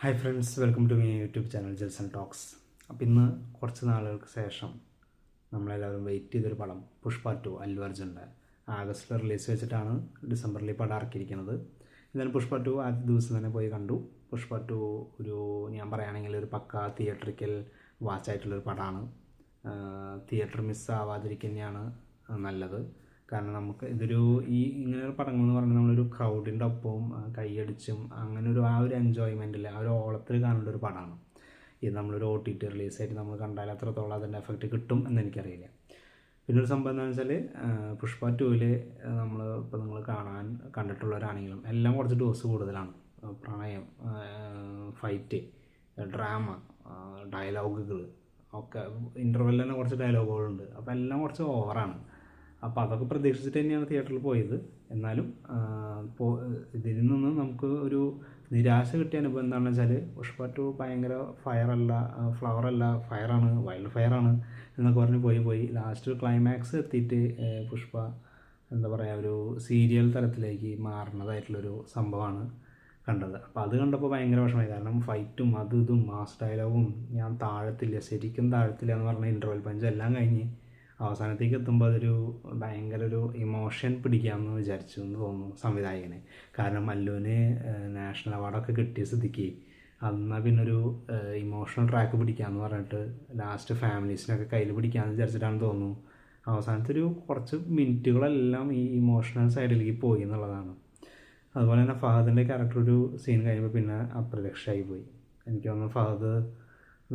Hi friends, welcome to my YouTube channel Jelson talks. അപ്പോൾ ഇന്ന് കുറച്ച് നാളുകൾക്ക് ശേഷം നമ്മളെല്ലാവരും വെയിറ്റ് ചെയ്തൊരു പടം പുഷ്പ 2 അല്ലു അർജുൻ്റെ ആഗസ്റ്റിൽ റിലീസ് വെച്ചിട്ടാണ് ഡിസംബറിൽ പടം ഇറക്കിയിരിക്കുന്നത്. എന്നാലും പുഷ്പ 2 ആദ്യ ദിവസം തന്നെ പോയി കണ്ടു. പുഷ്പ 2 ഒരു ഞാൻ പറയുകയാണെങ്കിൽ ഒരു പക്ക തിയേറ്ററിക്കൽ വാച്ചായിട്ടുള്ളൊരു പടമാണ്. തിയേറ്റർ മിസ്സാവാതിരിക്കുന്നതാണ് നല്ലത്. കാരണം നമുക്ക് ഇതൊരു ഇങ്ങനെയുള്ള പടങ്ങൾ എന്ന് പറഞ്ഞാൽ നമ്മളൊരു ക്രൗഡിൻ്റെ ഒപ്പവും കൈയടിച്ചും അങ്ങനെ ആ ഒരു എൻജോയ്മെൻറ്റിൽ ആ ഒരു ഓളത്തിൽ കാണേണ്ട ഒരു പടമാണ്. ഇത് നമ്മളൊരു OTT റിലീസായിട്ട് നമ്മൾ കണ്ടാൽ അത്രത്തോളം അതിൻ്റെ എഫക്റ്റ് കിട്ടും എന്ന് എനിക്കറിയില്ല. പിന്നെ ഒരു സംഭവം എന്താണെന്ന് വെച്ചാൽ പുഷ്പ 2 ഇപ്പോൾ നിങ്ങൾ കണ്ടിട്ടുള്ളവരാണെങ്കിലും എല്ലാം കുറച്ച് ഡോസ് കൂടുതലാണ്. പ്രണയം, ഫൈറ്റ്, ഡ്രാമ, ഡയലോഗുകൾ ഒക്കെ ഇൻ്റർവെല്ലിൽ തന്നെ കുറച്ച് ഡയലോഗുകളുണ്ട്. അപ്പോൾ എല്ലാം കുറച്ച് ഓവറാണ്. അപ്പോൾ അതൊക്കെ പ്രതീക്ഷിച്ചിട്ട് തന്നെയാണ് തിയേറ്ററിൽ പോയത്. എന്നാലും ഇതിൽ നിന്ന് നമുക്ക് ഒരു നിരാശ കിട്ടിയ അനുഭവം എന്താണെന്ന് വെച്ചാൽ പുഷ്പ 2 ഭയങ്കര ഫ്ലവറല്ല ഫയറാണ്, വൈൽഡ് ഫയറാണ് എന്നൊക്കെ പറഞ്ഞ് പോയി ലാസ്റ്റ് ക്ലൈമാക്സ് എത്തിയിട്ട് പുഷ്പ എന്താ പറയുക ഒരു സീരിയൽ തലത്തിലേക്ക് മാറുന്നതായിട്ടുള്ളൊരു സംഭവമാണ് കണ്ടത്. അപ്പോൾ അത് കണ്ടപ്പോൾ ഭയങ്കര വിഷമമായി. കാരണം ഫൈറ്റും ഇതും മാസ് ഡയലോഗും ഞാൻ ശരിക്കും താഴത്തില്ല എന്ന് പറഞ്ഞ ഇൻ്റർവെൽ പഞ്ച് എല്ലാം കഴിഞ്ഞ് അവസാനത്തേക്ക് എത്തുമ്പോൾ അതൊരു ഭയങ്കര ഒരു ഇമോഷൻ പിടിക്കാമെന്ന് വിചാരിച്ചു എന്ന് തോന്നുന്നു സംവിധായകന്. കാരണം അല്ലുവിന് നാഷണൽ അവാർഡൊക്കെ കിട്ടിയ സ്ഥിതിക്ക് എന്നാൽ പിന്നൊരു ഇമോഷണൽ ട്രാക്ക് പിടിക്കാമെന്ന് പറഞ്ഞിട്ട് ലാസ്റ്റ് ഫാമിലീസിനൊക്കെ കയ്യിൽ പിടിക്കാമെന്ന് വിചാരിച്ചിട്ടാണെന്ന് തോന്നുന്നു. അവസാനത്തെ ഒരു കുറച്ച് മിനിറ്റുകളെല്ലാം ഈ ഇമോഷണൽ സൈഡിലേക്ക് പോയി എന്നുള്ളതാണ്. അതുപോലെ തന്നെ ഫഹദിൻ്റെ ക്യാരക്ടർ ഒരു സീൻ കഴിയുമ്പോൾ പിന്നെ അപ്രത്യക്ഷമായി പോയി. എനിക്ക് തോന്നുന്നു ഫഹദ്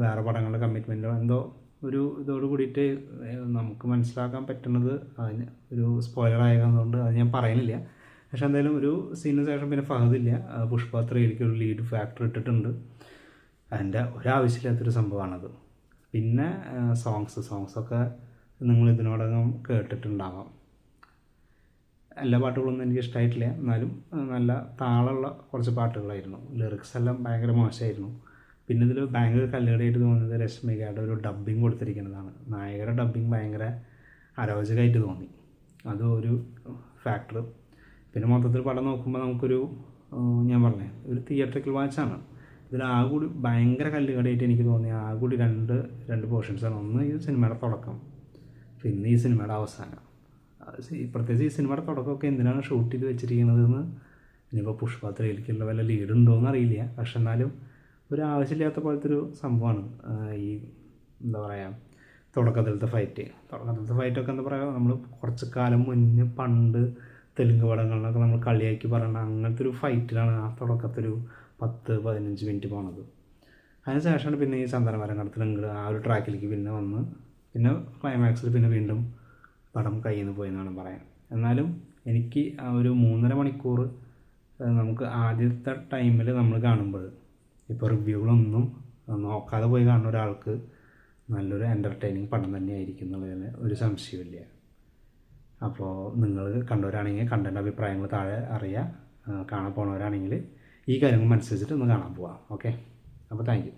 വേറെ പടങ്ങളുടെ കമ്മിറ്റ്മെൻറ്റോ എന്തോ ഒരു ഇതോട് കൂടിയിട്ട് നമുക്ക് മനസ്സിലാക്കാൻ പറ്റുന്നത് അതിന് ഒരു സ്പോയിലർ ആയതുകൊണ്ട് അത് ഞാൻ പറയുന്നില്ല. പക്ഷെ എന്തായാലും ഒരു സീനിന് ശേഷം പിന്നെ ഫഹദില്ല. പുഷ്പ 3 ഒരു ലീഡ് ഫാക്ടർ ഇട്ടിട്ടുണ്ട്. അതിൻ്റെ ഒരാവശ്യമില്ലാത്തൊരു സംഭവമാണത്. പിന്നെ സോങ്സൊക്കെ നിങ്ങൾ ഇതിനോടകം കേട്ടിട്ടുണ്ടാവാം. എല്ലാ പാട്ടുകളൊന്നും എനിക്ക് ഇഷ്ടമായിട്ടില്ല. എന്നാലും നല്ല താളമുള്ള കുറച്ച് പാട്ടുകളായിരുന്നു. ലിറിക്സ് എല്ലാം ഭയങ്കര മോശമായിരുന്നു. പിന്നെ ഇതിൽ ഭയങ്കര കല്ലുകടിയായിട്ട് തോന്നിയത് രശ്മികയുടെ ഒരു ഡബ്ബിങ് കൊടുത്തിരിക്കുന്നതാണ്. നായകരുടെ ഡബ്ബിങ് ഭയങ്കര അരോചകമായിട്ട് തോന്നി. അതും ഒരു ഫാക്ടർ. പിന്നെ മൊത്തത്തിൽ പടം നോക്കുമ്പോൾ നമുക്കൊരു ഞാൻ പറഞ്ഞേ ഒരു തിയേറ്ററിക്കൽ വാച്ചാണ്. ഇതിൽ കൂടി ഭയങ്കര കല്ലുകടിയായിട്ട് എനിക്ക് തോന്നി കൂടി രണ്ട് പോർഷൻസാണ്. ഒന്ന് ഈ സിനിമയുടെ തുടക്കം, പിന്നെ ഈ സിനിമയുടെ അവസാനം. പ്രത്യേകിച്ച് ഈ സിനിമയുടെ തുടക്കമൊക്കെ എന്തിനാണ് ഷൂട്ട് ചെയ്ത് വെച്ചിരിക്കുന്നതെന്ന് ഇനിയിപ്പോൾ പുഷ്പ 3 വല്ല ലീഡ് ഉണ്ടോയെന്ന് അറിയില്ല. പക്ഷെ എന്നാലും ഒരു ആവശ്യമില്ലാത്ത പോലത്തെ ഒരു സംഭവമാണ് ഈ എന്താ പറയുക തുടക്കത്തിലത്തെ ഫൈറ്റൊക്കെ എന്താ പറയുക നമ്മൾ കുറച്ച് കാലം മുന്നേ പണ്ട് തെലുങ്ക് പടങ്ങളിലൊക്കെ നമ്മൾ കളിയാക്കി പറയുന്ന അങ്ങനത്തെ ഒരു ഫൈറ്റിലാണ് ആ തുടക്കത്തൊരു 10-15 മിനിറ്റ് പോണത്. അതിന് ശേഷമാണ് പിന്നെ ഈ ചന്ദനമരം കടത്തിലെങ്കിൽ ആ ഒരു ട്രാക്കിലേക്ക് പിന്നെ വന്ന് പിന്നെ ക്ലൈമാക്സിൽ പിന്നെ വീണ്ടും പടം കയ്യിൽ നിന്ന് പോയെന്നാണ് പറയാം. എന്നാലും എനിക്ക് ആ ഒരു 3.5 മണിക്കൂർ നമുക്ക് ആദ്യത്തെ ടൈമിൽ നമ്മൾ കാണുമ്പോൾ ഇപ്പോൾ റിവ്യൂകളൊന്നും നോക്കാതെ പോയി കാണുന്ന ഒരാൾക്ക് നല്ലൊരു എൻ്റർടൈനിങ് പടം തന്നെയായിരിക്കും എന്നുള്ളതിന് ഒരു സംശയമില്ല. അപ്പോൾ നിങ്ങൾ കണ്ടവരാണെങ്കിൽ കണ്ടതിൻ്റെ അഭിപ്രായങ്ങൾ താഴെ അറിയുക. കാണാൻ പോണവരാണെങ്കിൽ ഈ കാര്യങ്ങൾ മനസ്സിച്ചിട്ട് ഒന്ന് കാണാൻ പോവാം. ഓക്കെ, അപ്പോൾ താങ്ക് യു.